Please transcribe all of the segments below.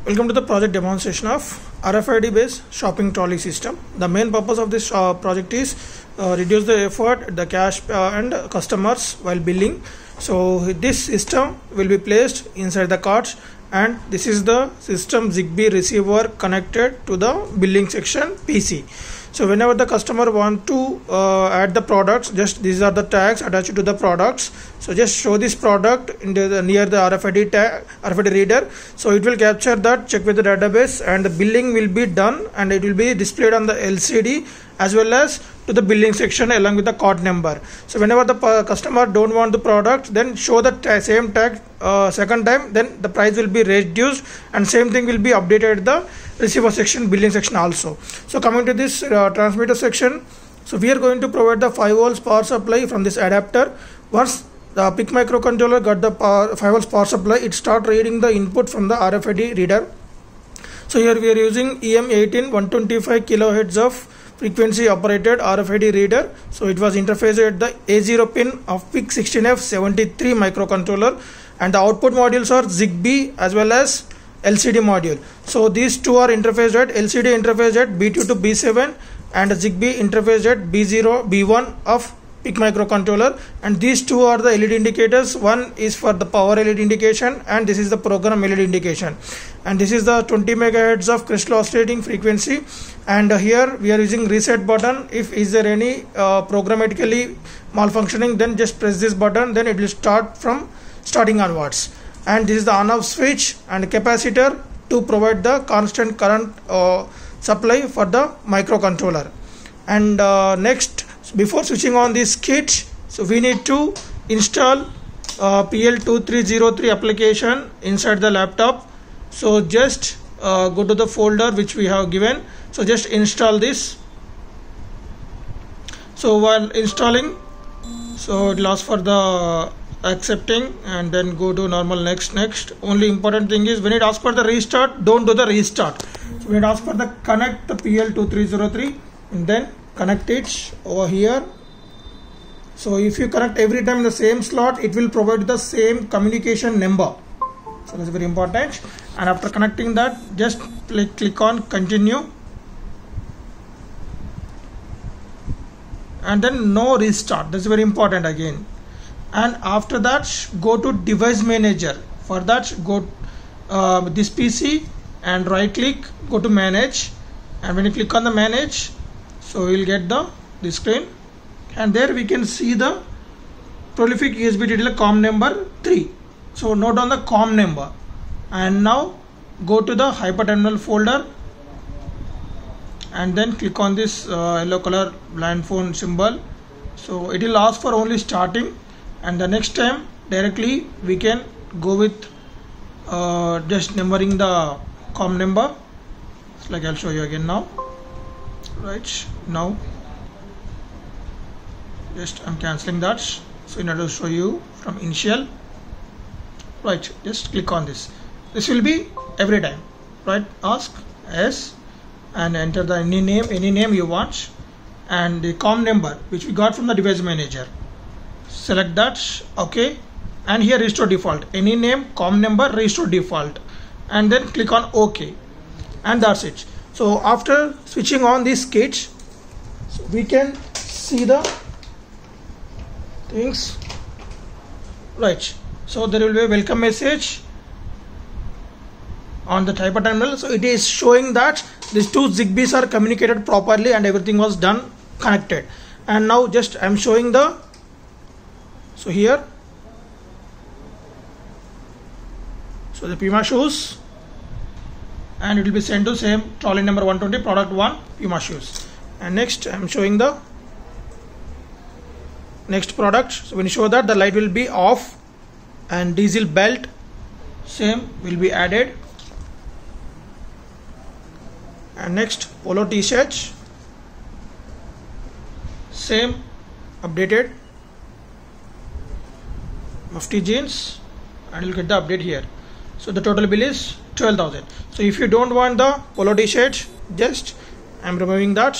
Welcome to the project demonstration of RFID based shopping trolley system. The main purpose of this project is reduce the effort, the cash and customers while billing. So this system will be placed inside the carts, and this is the system Zigbee receiver connected to the billing section PC. So whenever the customer want to add the products, just these are the tags attached to the products. So just show this product in near the RFID tag, RFID reader. So it will capture that, check with the database, and the billing will be done, and it will be displayed on the LCD as well as to the billing section along with the card number. So whenever the customer don't want the product, then show the same tag second time, then the price will be reduced, and same thing will be updated at the receiver section, billing section also. So coming to this transmitter section, so we are going to provide the 5 volts power supply from this adapter. Once the PIC microcontroller got the 5 volts power supply, it start reading the input from the RFID reader. So here we are using EM18 125 kilohertz of frequency operated RFID reader. So it was interfaced at the A0 pin of PIC 16F73 microcontroller, and the output modules are Zigbee as well as LCD module. So these two are interfaced at LCD interfaced at B2 to B7, and Zigbee interfaced at B0 B1 of PIC microcontroller, and these two are the LED indicators. One is for the power LED indication, and this is the program LED indication, and this is the 20 megahertz of crystal oscillating frequency. And here we are using reset button. If is there any programmatically malfunctioning, then just press this button, then it will start from starting onwards. And this is the on off switch and capacitor to provide the constant current supply for the microcontroller. And next, before switching on this kit, so we need to install PL2303 application inside the laptop. So just go to the folder which we have given. So just install this. So while installing, so it asks for the accepting, and then go to normal, next. Only important thing is when it asks for the restart, don't do the restart. So when it asks for the connect the PL2303, and then connect it over here. So if you connect every time in the same slot, it will provide the same communication number. So that's very important. And after connecting that, just click on continue, and then no restart. That's very important again. And after that, go to device manager. For that, go this PC and right click, go to manage, and when you click on the manage, so we'll get this screen, and there we can see the prolific USB detailer COM number 3. So note down the COM number, and now go to the hyperterminal folder, and then click on this yellow color land phone symbol. So it will ask for only starting, and the next time directly we can go with just numbering the COM number. It's like I'll show you again now. Right now, just I'm cancelling that, so in order to show you from initial. Right, just click on this. This will be every time, right? Ask yes, and enter the any name you want, and the COM number which we got from the device manager. Select that, okay, and here restore default, any name, COM number, restore default, and then click on OK, and that's it. So after switching on this kit, so we can see the things, right? So there will be a welcome message on the hyperterminal. So it is showing that these two Zigbees are communicated properly and everything was done connected. And now just I'm showing the, so here, so the Puma shoes, and it will be sent to same trolley number 120 product 1 Puma shoes. And next I'm showing the next product. So when you show that, the light will be off, and diesel belt same will be added. And next polo t-shirt same updated, mufti jeans, and you'll get the update here. So the total bill is 12,000. So if you don't want the polo t-shirt, just I'm removing that,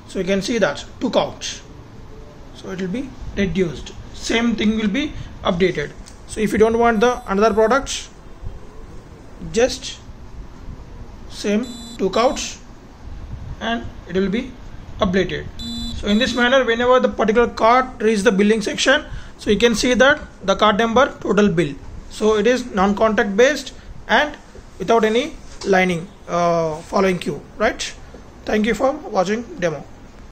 so you can see that 2 count, so it will be reduced. Same thing will be updated. So if you don't want the another product, just same 2 cards, and it will be updated. So in this manner, whenever the particular card reaches the billing section, so you can see that the card number, total bill. So it is non-contact based and without any lining following queue, right? Thank you for watching demo.